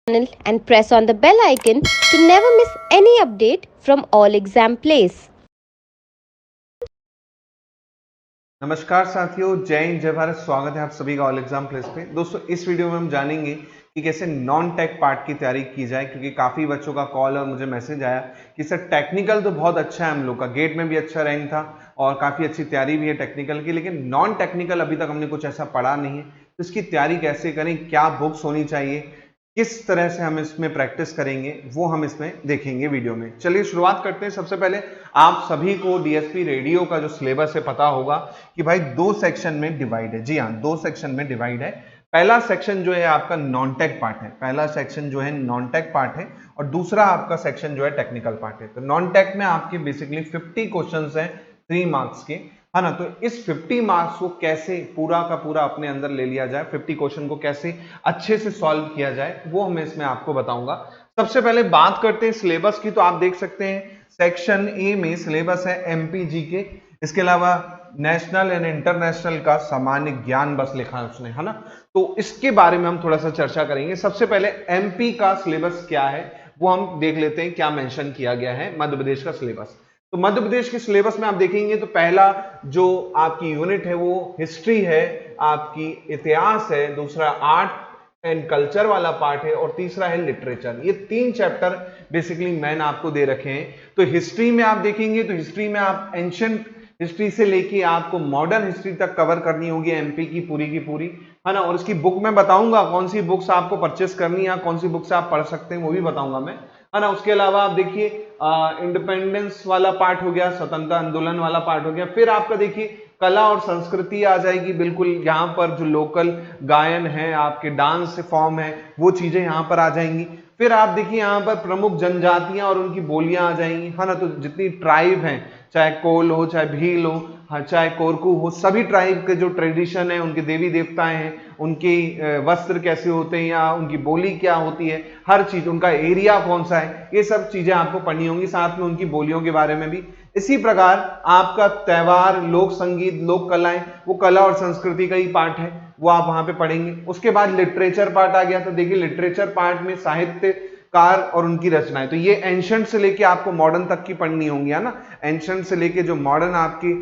channel and press on the bell icon to never miss any update from All Exam Place. नमस्कार साथियों, जय हिंद जय भारत। स्वागत है आप सभी का ऑल एग्जाम प्लेस पे। दोस्तों, इस वीडियो में हम जानेंगे कि कैसे नॉन टेक पार्ट की तैयारी की जाए, क्योंकि काफ़ी बच्चों का कॉल और मुझे मैसेज आया कि सर टेक्निकल तो बहुत अच्छा है, हम लोग का गेट में भी अच्छा रैंक था और काफ़ी अच्छी तैयारी भी है टेक्निकल की, लेकिन नॉन टेक्निकल अभी तक हमने कुछ ऐसा पढ़ा नहीं है। तो इसकी तैयारी कैसे करें, क्या बुक्स होनी चाहिए, किस तरह से हम इसमें प्रैक्टिस करेंगे, वो हम इसमें देखेंगे वीडियो में। चलिए शुरुआत करते हैं। सबसे पहले आप सभी को डीएसपी रेडियो का जो सिलेबस है पता होगा कि भाई 2 सेक्शन में डिवाइड है। जी हाँ, 2 सेक्शन में डिवाइड है। पहला सेक्शन जो है आपका नॉन टेक पार्ट है, पहला सेक्शन जो है नॉन टेक पार्ट है और दूसरा आपका सेक्शन जो है टेक्निकल पार्ट है। तो नॉन टेक में आपके बेसिकली 50 क्वेश्चंस हैं 3 मार्क्स के, है ना। तो इस 50 मार्क्स को कैसे पूरा का पूरा अपने अंदर ले लिया जाए, 50 क्वेश्चन को कैसे अच्छे से सॉल्व किया जाए, वो मैं इसमें आपको बताऊंगा। सबसे पहले बात करते हैं सिलेबस की। तो आप देख सकते हैं सेक्शन ए में सिलेबस है एमपीजी के, इसके अलावा नेशनल एंड इंटरनेशनल का सामान्य ज्ञान बस लिखा है उसने, है ना। तो इसके बारे में हम थोड़ा सा चर्चा करेंगे। सबसे पहले एमपी का सिलेबस क्या है वो हम देख लेते हैं, क्या मेंशन किया गया है मध्य प्रदेश का सिलेबस। तो मध्य प्रदेश के सिलेबस में आप देखेंगे तो पहला जो आपकी यूनिट है वो हिस्ट्री है, आपकी इतिहास है, दूसरा आर्ट एंड कल्चर वाला पार्ट है और तीसरा है लिटरेचर। ये 3 चैप्टर बेसिकली मैंने आपको दे रखे हैं। तो हिस्ट्री में आप देखेंगे तो हिस्ट्री में आप एंशिएंट हिस्ट्री से लेके आपको मॉडर्न हिस्ट्री तक कवर करनी होगी एमपी की पूरी, है ना। और इसकी बुक मैं बताऊंगा कौन सी बुक्स आपको परचेस करनी है, कौन सी बुक से आप पढ़ सकते हैं, वो भी बताऊंगा मैं, है ना। उसके अलावा आप देखिए इंडिपेंडेंस वाला पार्ट हो गया, स्वतंत्रता आंदोलन वाला पार्ट हो गया। फिर आपका देखिए कला और संस्कृति आ जाएगी, बिल्कुल यहाँ पर जो लोकल गायन है, आपके डांस फॉर्म है, वो चीजें यहाँ पर आ जाएंगी। फिर आप देखिए यहाँ पर प्रमुख जनजातियां और उनकी बोलियां आ जाएंगी, है ना। तो जितनी ट्राइब हैं, चाहे कोल हो, चाहे भील हो, हाँ, चाहे कोरकू हो, सभी ट्राइब के जो ट्रेडिशन है, उनके देवी देवताएं हैं, उनके वस्त्र कैसे होते हैं या उनकी बोली क्या होती है, हर चीज, उनका एरिया कौन सा है, ये सब चीजें आपको पढ़नी होंगी, साथ में उनकी बोलियों के बारे में भी। इसी प्रकार आपका त्योहार, लोक संगीत, लोक कलाएं, वो कला और संस्कृति का ही पार्ट है, वो आप वहां पे पढ़ेंगे। उसके बाद लिटरेचर पार्ट आ गया। तो देखिए लिटरेचर पार्ट में साहित्यकार और उनकी रचनाएं, तो ये एंशिएंट से लेके आपको मॉडर्न तक की पढ़नी होंगी, है ना। एंशिएंट से लेके जो मॉडर्न आपकी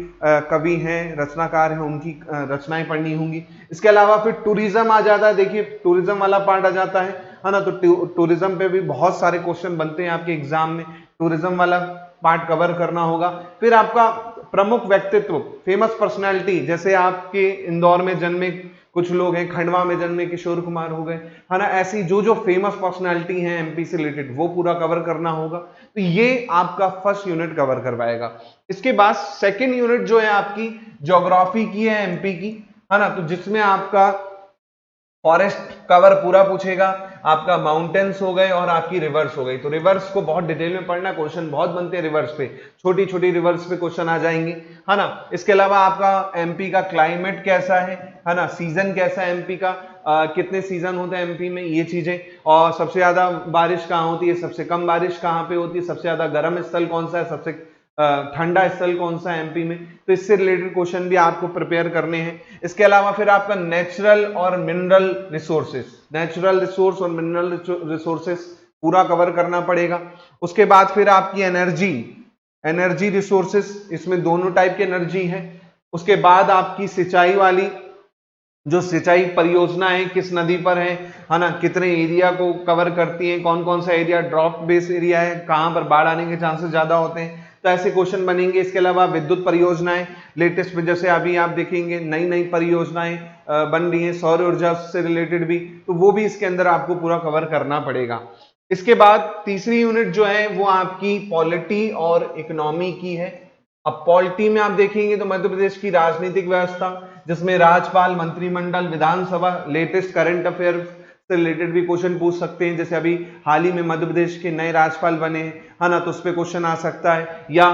कवि हैं, रचनाकार हैं, उनकी रचनाएं पढ़नी होंगी। इसके अलावा फिर टूरिज्म आ जाता है। देखिए टूरिज्म वाला पार्ट आ जाता है ना। तो टूरिज्म पे भी बहुत सारे क्वेश्चन बनते हैं आपके एग्जाम में, टूरिज्म वाला पार्ट कवर करना होगा। फिर आपका प्रमुख व्यक्तित्व, फेमस पर्सनैलिटी, जैसे आपके इंदौर में जन्मे कुछ लोग हैं, खंडवा में जन्मे किशोर कुमार हो गए, है ना। ऐसी जो जो फेमस पर्सनैलिटी हैं एमपी से रिलेटेड, वो पूरा कवर करना होगा। तो ये आपका फर्स्ट यूनिट कवर करवाएगा। इसके बाद सेकेंड यूनिट जो है आपकी ज्योग्राफी की है एमपी की, है ना। तो जिसमें आपका फॉरेस्ट कवर पूरा पूछेगा, आपका माउंटेन्स हो गए और आपकी रिवर्स हो गई। तो रिवर्स को बहुत डिटेल में पढ़ना, क्वेश्चन बहुत बनते हैं रिवर्स पे, छोटी छोटी रिवर्स पे क्वेश्चन आ जाएंगे, है ना। इसके अलावा आपका एमपी का क्लाइमेट कैसा है ना, सीजन कैसा है एमपी का, कितने सीजन होते हैं एमपी में, ये चीजें, और सबसे ज्यादा बारिश कहाँ होती है, सबसे कम बारिश कहाँ पे होती है, सबसे ज्यादा गर्म स्थल कौन सा है, सबसे ठंडा स्थल कौन सा है एमपी में। तो इससे रिलेटेड क्वेश्चन भी आपको प्रिपेयर करने हैं। इसके अलावा फिर आपका नेचुरल और मिनरल रिसोर्सेस, नेचुरल रिसोर्स और मिनरल रिसोर्सेस पूरा कवर करना पड़ेगा। उसके बाद फिर आपकी एनर्जी रिसोर्सेस, इसमें दोनों टाइप की एनर्जी है। उसके बाद आपकी सिंचाई वाली, जो सिंचाई परियोजना है किस नदी पर है ना, कितने एरिया को कवर करती है, कौन कौन सा एरिया ड्रॉप बेस एरिया है, कहां पर बाढ़ आने के चांसेस ज्यादा होते हैं, तो ऐसे क्वेश्चन बनेंगे। इसके अलावा विद्युत परियोजनाएं, लेटेस्ट में जैसे अभी आप देखेंगे नई नई परियोजनाएं बन रही हैं सौर ऊर्जा से रिलेटेड भी, तो वो भी इसके अंदर आपको पूरा कवर करना पड़ेगा। इसके बाद तीसरी यूनिट जो है वो आपकी पॉलिटी और इकोनॉमी की है। अब पॉलिटी में आप देखेंगे तो मध्य प्रदेश की राजनीतिक व्यवस्था, जिसमें राज्यपाल, मंत्रिमंडल, विधानसभा, लेटेस्ट करंट अफेयर से रिलेटेड भी क्वेश्चन पूछ सकते हैं। जैसे अभी हाल ही में मध्य प्रदेश के नए राज्यपाल बने हैं, है ना, तो उस पर क्वेश्चन आ सकता है। या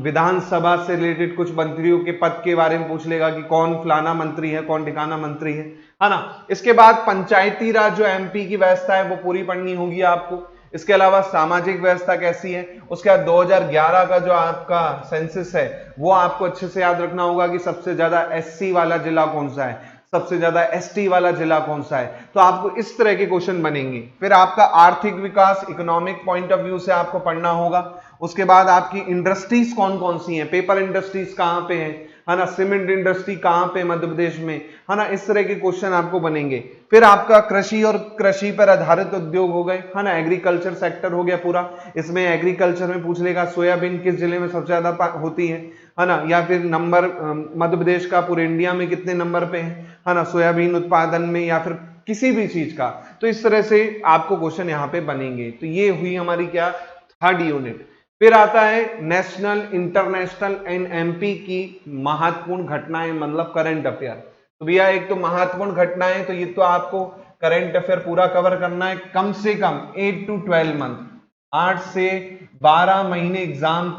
विधानसभा से रिलेटेड कुछ मंत्रियों के पद के बारे में पूछ लेगा कि कौन फलाना मंत्री है, कौन ठिकाना मंत्री है ना। इसके बाद पंचायती राज जो एमपी की व्यवस्था है वो पूरी पढ़नी होगी आपको। इसके अलावा सामाजिक व्यवस्था कैसी है, उसके बाद 2011 का जो आपका सेंसस है वो आपको अच्छे से याद रखना होगा कि सबसे ज्यादा एससी वाला जिला कौन सा है, सबसे ज्यादा एसटी वाला जिला कौन सा है। तो आपको इस तरह के क्वेश्चन बनेंगे। फिर आपका आर्थिक विकास इकोनॉमिक पॉइंट ऑफ व्यू से आपको पढ़ना होगा। उसके बाद आपकी इंडस्ट्रीज कौन कौन सी हैं, पेपर इंडस्ट्रीज कहां पे है ना, सीमेंट इंडस्ट्री कहां पे मध्य प्रदेश में, है ना, इस तरह के क्वेश्चन आपको बनेंगे। फिर आपका कृषि और कृषि पर आधारित उद्योग हो गए, है ना, एग्रीकल्चर सेक्टर हो गया पूरा। इसमें एग्रीकल्चर में पूछ लेगा सोयाबीन किस जिले में सबसे ज्यादा होती है ना, या फिर नंबर मध्य प्रदेश का पूरे इंडिया में कितने नंबर पे है ना, सोयाबीन उत्पादन में या फिर किसी भी चीज का। तो इस तरह से आपको क्वेश्चन यहाँ पे बनेंगे। तो ये हुई हमारी क्या, थर्ड यूनिट। फिर आता है नेशनल, इंटरनेशनल एंड एमपी की महत्वपूर्ण घटनाएं, मतलब करंट अफेयर। तो भैया एक तो महत्वपूर्ण घटनाएं, तो ये तो आपको करंट अफेयर पूरा कवर करना है, कम से कम 8 to 12 मंथ, 8 से 12 महीने एग्जाम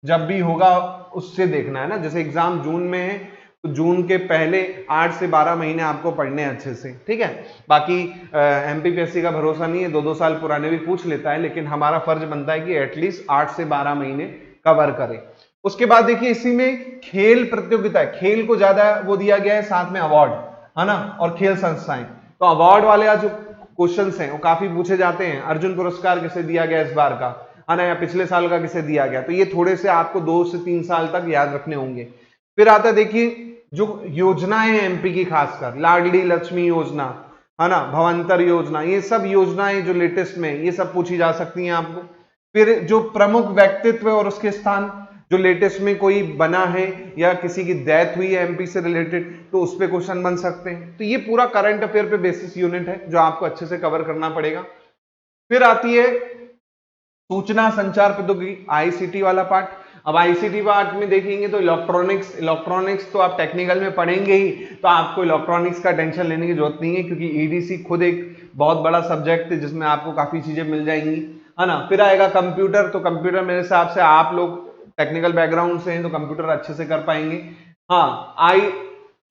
जब भी होगा उससे देखना है ना। जैसे एग्जाम जून में है तो जून के पहले 8 से 12 महीने आपको पढ़ने अच्छे से, ठीक है। बाकी एमपीपीएससी का भरोसा नहीं है, 2-2 साल पुराने भी पूछ लेता है, लेकिन हमारा फर्ज बनता है कि एटलीस्ट 8 से 12 महीने कवर करें। उसके बाद देखिए इसी में खेल प्रतियोगिता है, खेल को ज्यादा वो दिया गया है, साथ में अवार्ड, है ना, और खेल संस्थाएं। तो अवार्ड वाले जो क्वेश्चन हैं वो काफी पूछे जाते हैं। अर्जुन पुरस्कार किसे दिया गया इस बार का, है ना, या पिछले साल का किसे दिया गया। तो ये थोड़े से आपको 2 से 3 साल तक याद रखने होंगे। फिर आता है देखिए जो योजनाएं हैं एमपी की, खासकर लाडली लक्ष्मी योजना, है ना, भवंतर योजना, ये सब योजनाएं जो लेटेस्ट में, ये सब पूछी जा सकती हैं आपको। फिर जो प्रमुख व्यक्तित्व और उसके स्थान, जो लेटेस्ट में कोई बना है या किसी की डेथ हुई है एमपी से रिलेटेड, तो उस पर क्वेश्चन बन सकते हैं। तो ये पूरा करंट अफेयर पे बेसिस यूनिट है जो आपको अच्छे से कवर करना पड़ेगा। फिर आती है सूचना संचार प्रौद्योगिकी, आईसीटी वाला पार्ट। अब आईसीटी पार्ट में देखेंगे तो इलेक्ट्रॉनिक्स तो आप टेक्निकल में पढ़ेंगे ही, तो आपको इलेक्ट्रॉनिक्स का टेंशन लेने की जरूरत नहीं है, क्योंकि ईडीसी खुद एक बहुत बड़ा सब्जेक्ट है जिसमें आपको काफी चीजें मिल जाएंगी, है ना। फिर आएगा कंप्यूटर, तो कंप्यूटर मेरे हिसाब से आप लोग टेक्निकल बैकग्राउंड से हैं तो कंप्यूटर अच्छे से कर पाएंगे। हाँ,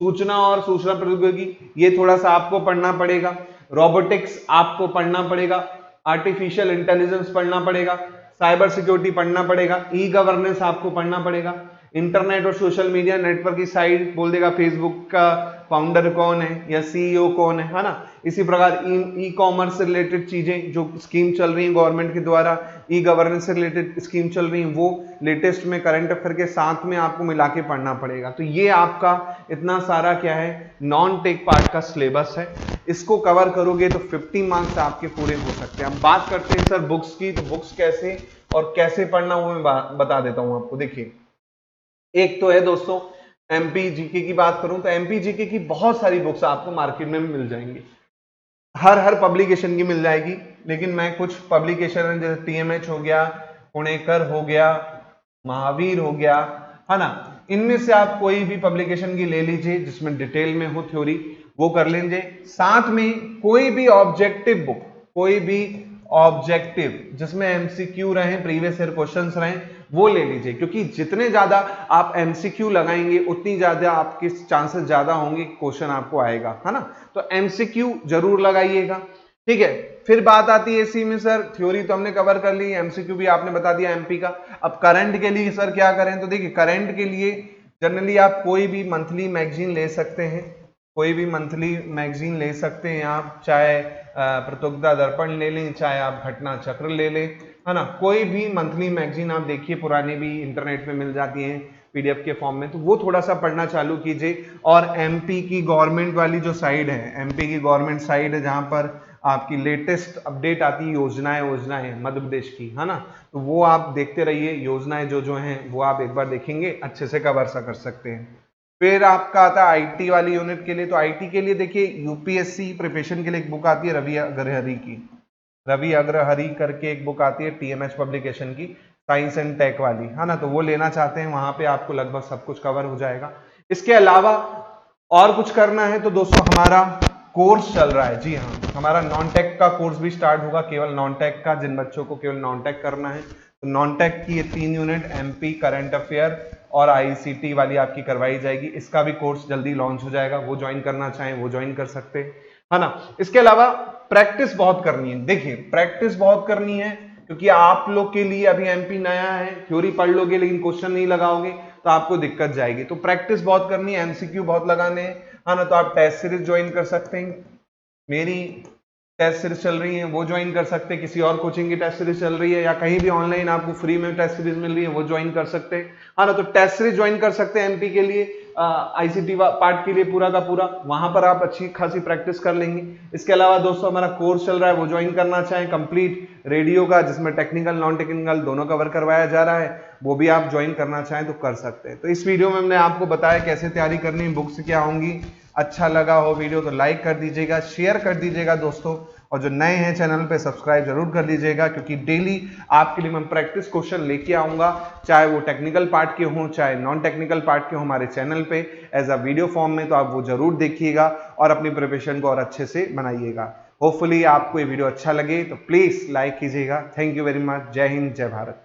सूचना और सूचना प्रौद्योगिकी, ये थोड़ा सा आपको पढ़ना पड़ेगा। रोबोटिक्स आपको पढ़ना पड़ेगा, आर्टिफिशियल इंटेलिजेंस पढ़ना पड़ेगा, साइबर सिक्योरिटी पढ़ना पड़ेगा, ई गवर्नेंस आपको पढ़ना पड़ेगा। इंटरनेट और सोशल मीडिया नेटवर्क की साइड बोल देगा फेसबुक का फाउंडर कौन है या सीईओ कौन है ना। इसी प्रकार ई कॉमर्स से रिलेटेड चीजें जो स्कीम चल रही है गवर्नमेंट के द्वारा, ई गवर्नेंस से रिलेटेड स्कीम चल रही है, वो लेटेस्ट में करंट अफेयर के साथ में आपको मिला के पढ़ना पड़ेगा। तो ये आपका इतना सारा क्या है, नॉन टेक पार्ट का सिलेबस है। इसको कवर करोगे तो 50 मार्क्स आपके पूरे हो सकते हैं। हम बात करते हैं सर बुक्स की, तो बुक्स कैसे और कैसे पढ़ना वो मैं बता देता हूं आपको। देखिए एक तो है दोस्तों एमपी जीके की बात करूं तो एमपी जीके की बहुत सारी बुक्स आपको मार्केट में मिल जाएंगी, हर पब्लिकेशन की मिल जाएगी। लेकिन मैं कुछ पब्लिकेशन जैसे टीएमएच हो गया, पुणेकर हो गया, महावीर हो गया, है ना, इनमें से आप कोई भी पब्लिकेशन की ले लीजिए जिसमें डिटेल में हो थ्योरी, वो कर लीजिए। साथ में कोई भी ऑब्जेक्टिव बुक, कोई भी ऑब्जेक्टिव जिसमें एमसीक्यू रहे, प्रीवियस ईयर क्वेश्चंस रहे, वो ले लीजिए। क्योंकि जितने ज्यादा आप एमसीक्यू लगाएंगे उतनी ज्यादा आपके चांसेस ज्यादा होंगे क्वेश्चन आपको आएगा, है ना। तो एमसीक्यू जरूर लगाइएगा, ठीक है। फिर बात आती है इसी में सर, थ्योरी तो हमने कवर कर ली, एमसीक्यू भी आपने बता दिया एमपी का। अब करंट के लिए सर क्या करें, तो देखिए करंट के लिए जनरली आप कोई भी मंथली मैगजीन ले सकते हैं, कोई भी मंथली मैगजीन ले सकते हैं आप, चाहे प्रतियोगिता दर्पण ले लें, चाहे आप घटना चक्र ले लें, है ना। कोई भी मंथली मैगजीन आप देखिए, पुरानी भी इंटरनेट पे मिल जाती हैं पीडीएफ के फॉर्म में, तो वो थोड़ा सा पढ़ना चालू कीजिए। और एमपी की गवर्नमेंट वाली जो साइड है, एमपी की गवर्नमेंट साइड है जहां पर आपकी लेटेस्ट अपडेट आती है योजनाएं मध्य प्रदेश की, है ना, तो वो आप देखते रहिए। योजनाएं जो हैं वो आप एक बार देखेंगे, अच्छे से कवर सा कर सकते हैं। फिर आपका आता है आईटी वाली यूनिट के लिए। तो आईटी के लिए देखिए यूपीएससी प्रिपरेशन के लिए एक बुक आती है रवि अग्रहरि की, रवि अग्रहरि करके एक बुक आती है टीएमएच पब्लिकेशन की, साइंस एंड टेक वाली, है ना। तो वो लेना चाहते हैं, वहां पे आपको लगभग सब कुछ कवर हो जाएगा। इसके अलावा और कुछ करना है तो दोस्तों हमारा कोर्स चल रहा है, जी हाँ, हमारा नॉन टेक का कोर्स भी स्टार्ट होगा, केवल नॉन टेक का, जिन बच्चों को केवल नॉन टेक करना है। तो नॉन टेक की ये 3 यूनिट एमपी, करंट अफेयर और आईसीटी वाली आपकी करवाई जाएगी। इसका भी कोर्स जल्दी लॉन्च हो जाएगा, वो ज्वाइन करना चाहें वो ज्वाइन कर सकते हैं, है ना। इसके अलावा प्रैक्टिस बहुत करनी है। देखिए प्रैक्टिस बहुत करनी है क्योंकि आप लोग के लिए अभी एमपी नया है, थ्योरी पढ़ लोगे लेकिन क्वेश्चन नहीं लगाओगे, तो आपको दिक्कत जाएगी। तो प्रैक्टिस बहुत करनी है, एमसीक्यू बहुत लगाने हैं, है ना। तो आप टेस्ट सीरीज ज्वाइन कर सकते हैं, मेरी टेस्ट सीरीज चल रही है वो ज्वाइन कर सकते हैं, किसी और कोचिंग की टेस्ट सीरीज चल रही है या कहीं भी ऑनलाइन आपको फ्री में टेस्ट सीरीज मिल रही है वो ज्वाइन कर सकते हैं, है ना। तो टेस्ट सीरीज ज्वाइन कर सकते हैं एमपी के लिए, आईसीटी पार्ट के लिए पूरा का पूरा, वहां पर आप अच्छी खासी प्रैक्टिस कर लेंगे। इसके अलावा दोस्तों हमारा कोर्स चल रहा है, वो ज्वाइन करना चाहें कंप्लीट रेडियो का, जिसमें टेक्निकल नॉन टेक्निकल दोनों कवर करवाया जा रहा है, वो भी आप ज्वाइन करना चाहें तो कर सकते हैं। तो इस वीडियो में हमने आपको बताया कैसे तैयारी करनी, बुक्स क्या होंगी। अच्छा लगा हो वीडियो तो लाइक कर दीजिएगा, शेयर कर दीजिएगा दोस्तों, और जो नए हैं चैनल पे सब्सक्राइब जरूर कर लीजिएगा, क्योंकि डेली आपके लिए मैं प्रैक्टिस क्वेश्चन लेके आऊंगा, चाहे वो टेक्निकल पार्ट के हों चाहे नॉन टेक्निकल पार्ट के हों, हमारे चैनल पे एज अ वीडियो फॉर्म में। तो आप वो जरूर देखिएगा और अपनी प्रिपरेशन को और अच्छे से बनाइएगा। होपफुली आपको ये वीडियो अच्छा लगे तो प्लीज लाइक कीजिएगा। Thank you very much. जय हिंद, जय भारत।